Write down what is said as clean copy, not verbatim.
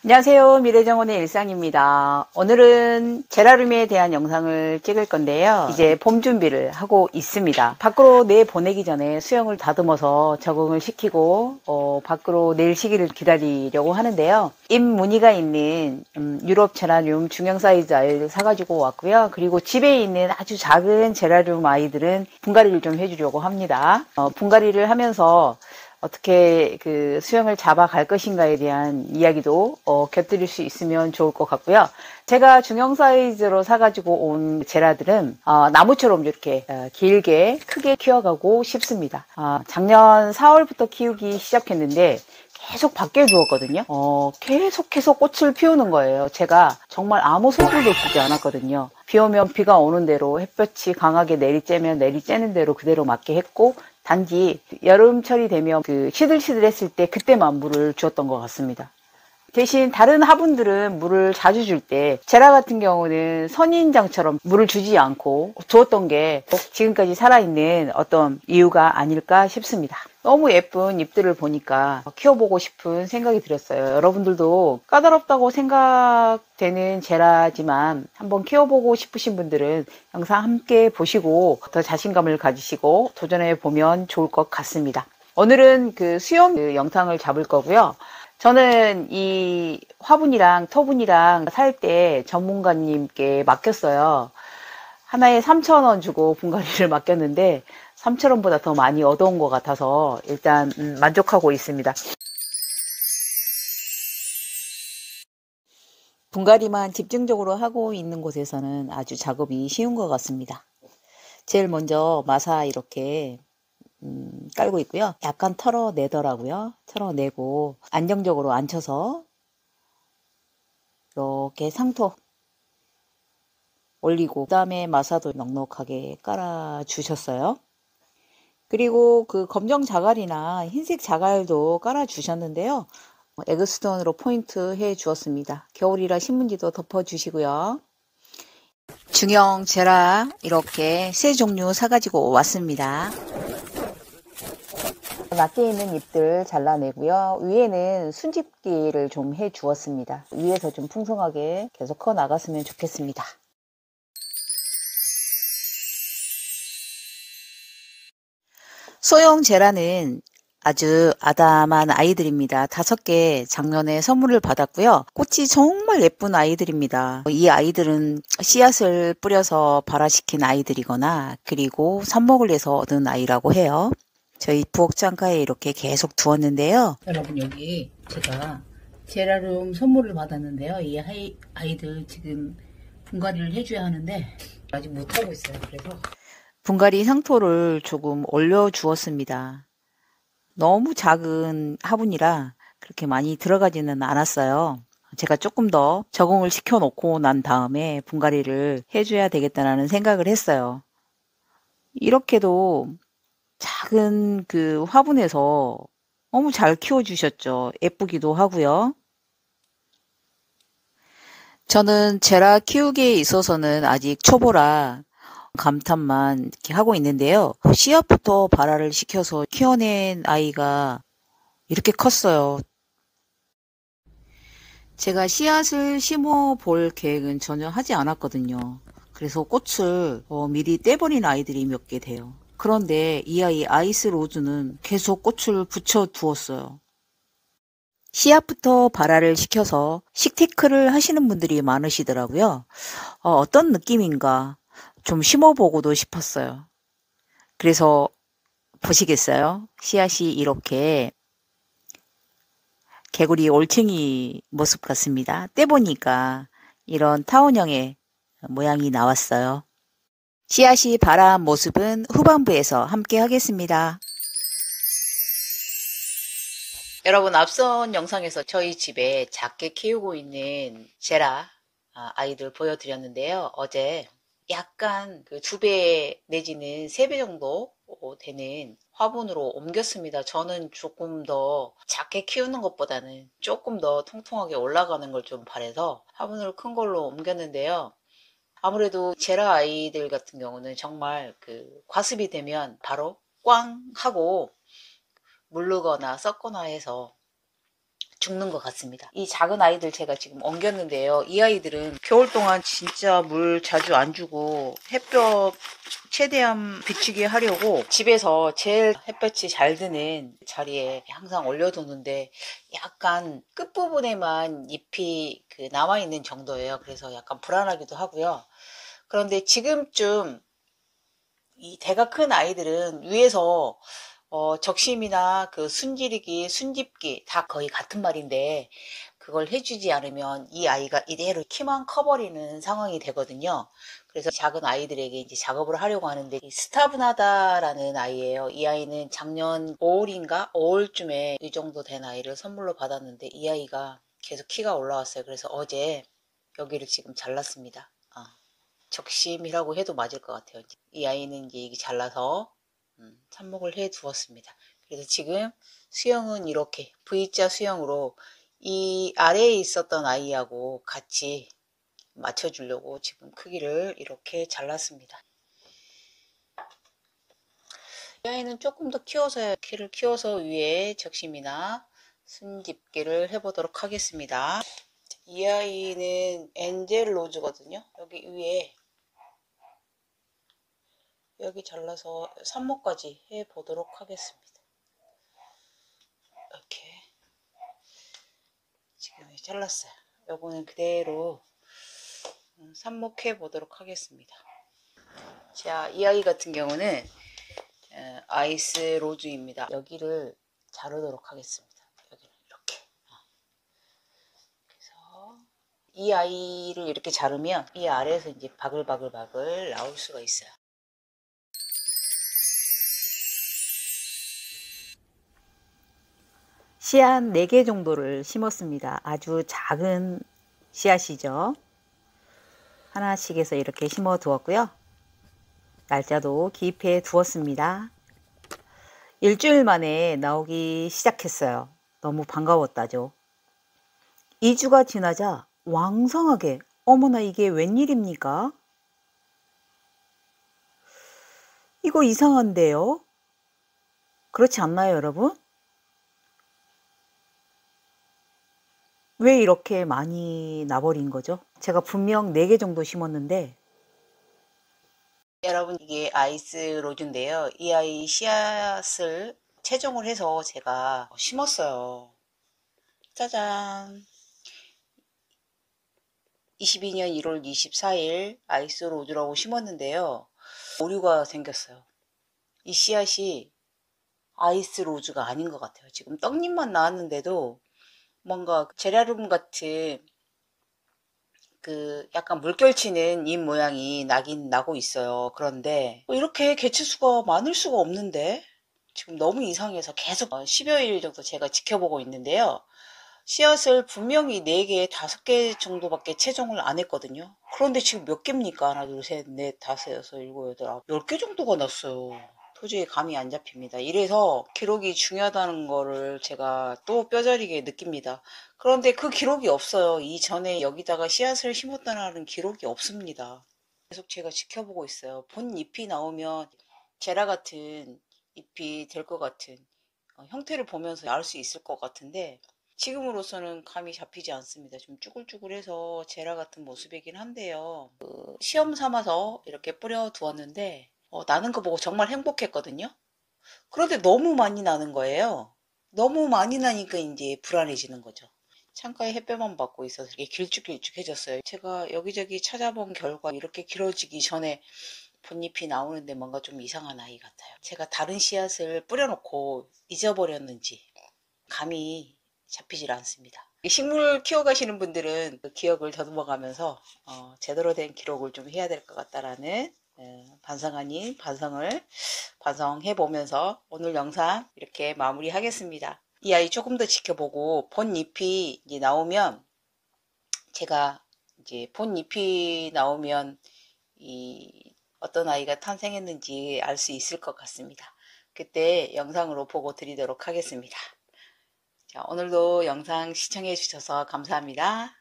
안녕하세요. 미래정원의 일상입니다. 오늘은 제라늄에 대한 영상을 찍을 건데요. 이제 봄 준비를 하고 있습니다. 밖으로 내보내기 전에 수영을 다듬어서 적응을 시키고 밖으로 낼 시기를 기다리려고 하는데요. 잎 무늬가 있는 유럽 제라늄 중형 사이즈 아이를 사가지고 왔고요. 그리고 집에 있는 아주 작은 제라늄 아이들은 분갈이를 좀 해주려고 합니다. 분갈이를 하면서 어떻게 그 수영을 잡아갈 것인가에 대한 이야기도 곁들일 수 있으면 좋을 것 같고요. 제가 중형 사이즈로 사가지고 온 제라들은 나무처럼 이렇게 길게 크게 키워가고 싶습니다. 작년 4월부터 키우기 시작했는데 계속 밖에 두었거든요. 계속해서 꽃을 피우는 거예요. 제가 정말 아무 소리도 쓰지 않았거든요. 비 오면 비가 오는 대로, 햇볕이 강하게 내리쬐면 내리쬐는 대로 그대로 맞게 했고, 단지 여름철이 되면 그 시들시들했을 때 그때만 물을 주었던 것 같습니다. 대신 다른 화분들은 물을 자주 줄 때 제라 같은 경우는 선인장처럼 물을 주지 않고 두었던 게 지금까지 살아있는 어떤 이유가 아닐까 싶습니다. 너무 예쁜 잎들을 보니까 키워보고 싶은 생각이 들었어요. 여러분들도 까다롭다고 생각되는 제라지만 한번 키워보고 싶으신 분들은 영상 함께 보시고 더 자신감을 가지시고 도전해 보면 좋을 것 같습니다. 오늘은 그 수영 영상을 잡을 거고요. 저는 이 화분이랑 터분이랑 살 때 전문가님께 맡겼어요. 하나에 3,000원 주고 분갈이를 맡겼는데 3,000원보다 더 많이 얻어온 것 같아서 일단 만족하고 있습니다. 분갈이만 집중적으로 하고 있는 곳에서는 아주 작업이 쉬운 것 같습니다. 제일 먼저 마사 이렇게 깔고 있고요. 약간 털어내더라고요. 털어내고 안정적으로 앉혀서 이렇게 상토 올리고 그 다음에 마사도 넉넉하게 깔아 주셨어요. 그리고 그 검정 자갈이나 흰색 자갈도 깔아 주셨는데요. 에그스톤으로 포인트 해 주었습니다. 겨울이라 신문지도 덮어 주시고요. 중형 제라 이렇게 세 종류 사가지고 왔습니다. 밖에 있는 잎들 잘라내고요. 위에는 순집기를 좀 해 주었습니다. 위에서 좀 풍성하게 계속 커 나갔으면 좋겠습니다. 소형 제라는 아주 아담한 아이들입니다. 5개 작년에 선물을 받았고요. 꽃이 정말 예쁜 아이들입니다. 이 아이들은 씨앗을 뿌려서 발화시킨 아이들이거나 그리고 삽목을 내서 얻은 아이라고 해요. 저희 부엌 창가에 이렇게 계속 두었는데요. 여러분 여기 제가 제라늄 선물을 받았는데요. 이 아이들 지금 분갈이를 해줘야 하는데 아직 못하고 있어요. 그래서 분갈이 상토를 조금 올려 주었습니다. 너무 작은 화분이라 그렇게 많이 들어가지는 않았어요. 제가 조금 더 적응을 시켜 놓고 난 다음에 분갈이를 해줘야 되겠다는 생각을 했어요. 이렇게도 작은 그 화분에서 너무 잘 키워주셨죠. 예쁘기도 하고요. 저는 제라 키우기에 있어서는 아직 초보라 감탄만 이렇게 하고 있는데요. 씨앗부터 발화를 시켜서 키워낸 아이가 이렇게 컸어요. 제가 씨앗을 심어 볼 계획은 전혀 하지 않았거든요. 그래서 꽃을 미리 떼버린 아이들이 몇 개 돼요. 그런데 이 아이 아이스 로즈는 계속 꽃을 붙여 두었어요. 씨앗부터 발화를 시켜서 식테크를 하시는 분들이 많으시더라고요. 어떤 느낌인가 좀 심어보고도 싶었어요. 그래서 보시겠어요? 씨앗이 이렇게 개구리 올챙이 모습 같습니다. 떼보니까 이런 타원형의 모양이 나왔어요. 씨앗이 발아한 모습은 후반부에서 함께 하겠습니다. 여러분 앞선 영상에서 저희 집에 작게 키우고 있는 제라 아이들 보여드렸는데요. 어제 약간 그 2배 내지는 3배 정도 되는 화분으로 옮겼습니다. 저는 조금 더 작게 키우는 것보다는 조금 더 통통하게 올라가는 걸 좀 바래서 화분을 큰 걸로 옮겼는데요. 아무래도 제라 아이들 같은 경우는 정말 그 과습이 되면 바로 꽝 하고 물르거나 썩거나 해서 죽는 것 같습니다. 이 작은 아이들 제가 지금 옮겼는데요. 이 아이들은 겨울 동안 진짜 물 자주 안 주고 햇볕 최대한 비추게 하려고 집에서 제일 햇볕이 잘 드는 자리에 항상 올려두는데 약간 끝부분에만 잎이 남아있는 정도예요. 그래서 약간 불안하기도 하고요. 그런데 지금쯤 이 대가 큰 아이들은 위에서 적심이나 순지리기, 순집기 다 거의 같은 말인데 그걸 해주지 않으면 이 아이가 이대로 키만 커버리는 상황이 되거든요. 그래서 작은 아이들에게 이제 작업을 하려고 하는데 이 스타브나다라는 아이예요. 이 아이는 작년 5월인가 5월쯤에 이 정도 된 아이를 선물로 받았는데 이 아이가 계속 키가 올라왔어요. 그래서 어제 여기를 지금 잘랐습니다. 적심이라고 해도 맞을 것 같아요. 이 아이는 이제 이게 잘라서 삽목을 해 두었습니다. 그래서 지금 수영은 이렇게 V자 수영으로 이 아래에 있었던 아이하고 같이 맞춰주려고 지금 크기를 이렇게 잘랐습니다. 이 아이는 조금 더 키워서 키를 키워서 위에 적심이나 순집기를 해보도록 하겠습니다. 이 아이는 엔젤 로즈거든요. 여기 위에 여기 잘라서 삽목까지 해 보도록 하겠습니다. 이렇게 지금 잘랐어요. 요거는 그대로 삽목해 보도록 하겠습니다. 자, 이 아이 같은 경우는 아이스 로즈입니다. 여기를 자르도록 하겠습니다. 여기는 이렇게. 그래서 이 아이를 이렇게 자르면 이 아래에서 이제 바글바글 나올 수가 있어요. 씨앗 4개 정도를 심었습니다. 아주 작은 씨앗이죠. 하나씩 해서 이렇게 심어 두었고요. 날짜도 기입해 두었습니다. 일주일 만에 나오기 시작했어요. 너무 반가웠다죠. 2주가 지나자 왕성하게, 어머나 이게 웬일입니까? 이거 이상한데요? 그렇지 않나요, 여러분? 왜 이렇게 많이 나버린 거죠? 제가 분명 4개 정도 심었는데. 여러분, 이게 아이스 로즈인데요. 이 아이 씨앗을 채종을 해서 제가 심었어요. 짜잔. 22년 1월 24일 아이스 로즈라고 심었는데요. 오류가 생겼어요. 이 씨앗이 아이스 로즈가 아닌 것 같아요. 지금 떡잎만 나왔는데도 뭔가 제라늄 같은 약간 물결치는 잎 모양이 나긴 나고 있어요. 그런데 이렇게 개체수가 많을 수가 없는데 지금 너무 이상해서 계속 10여일 정도 제가 지켜보고 있는데요. 씨앗을 분명히 4개, 5개 정도밖에 채종을 안 했거든요. 그런데 지금 몇 개입니까? 하나, 둘, 셋, 넷, 다섯, 여섯, 일곱, 여덟, 아홉, 10개 정도가 났어요. 도저히 감이 안 잡힙니다. 이래서 기록이 중요하다는 거를 제가 또 뼈저리게 느낍니다. 그런데 그 기록이 없어요. 이전에 여기다가 씨앗을 심었다는 기록이 없습니다. 계속 제가 지켜보고 있어요. 본 잎이 나오면 제라 같은 잎이 될 것 같은 형태를 보면서 알 수 있을 것 같은데 지금으로서는 감이 잡히지 않습니다. 좀 쭈글쭈글해서 제라 같은 모습이긴 한데요. 시험 삼아서 이렇게 뿌려 두었는데 나는 거 보고 정말 행복했거든요. 그런데 너무 많이 나는 거예요. 너무 많이 나니까 이제 불안해지는 거죠. 창가에 햇볕만 받고 있어서 이렇게 길쭉길쭉해졌어요. 제가 여기저기 찾아본 결과 이렇게 길어지기 전에 봇잎이 나오는데 뭔가 좀 이상한 아이 같아요. 제가 다른 씨앗을 뿌려놓고 잊어버렸는지 감이 잡히질 않습니다. 식물 키워가시는 분들은 그 기억을 더듬어가면서 제대로 된 기록을 좀 해야 될 것 같다라는 반성 아닌 반성을 반성해 보면서 오늘 영상 이렇게 마무리하겠습니다. 이 아이 조금 더 지켜보고 본 잎이 이제 나오면 제가 이제 본 잎이 나오면 어떤 아이가 탄생했는지 알 수 있을 것 같습니다. 그때 영상으로 보고 드리도록 하겠습니다. 자, 오늘도 영상 시청해 주셔서 감사합니다.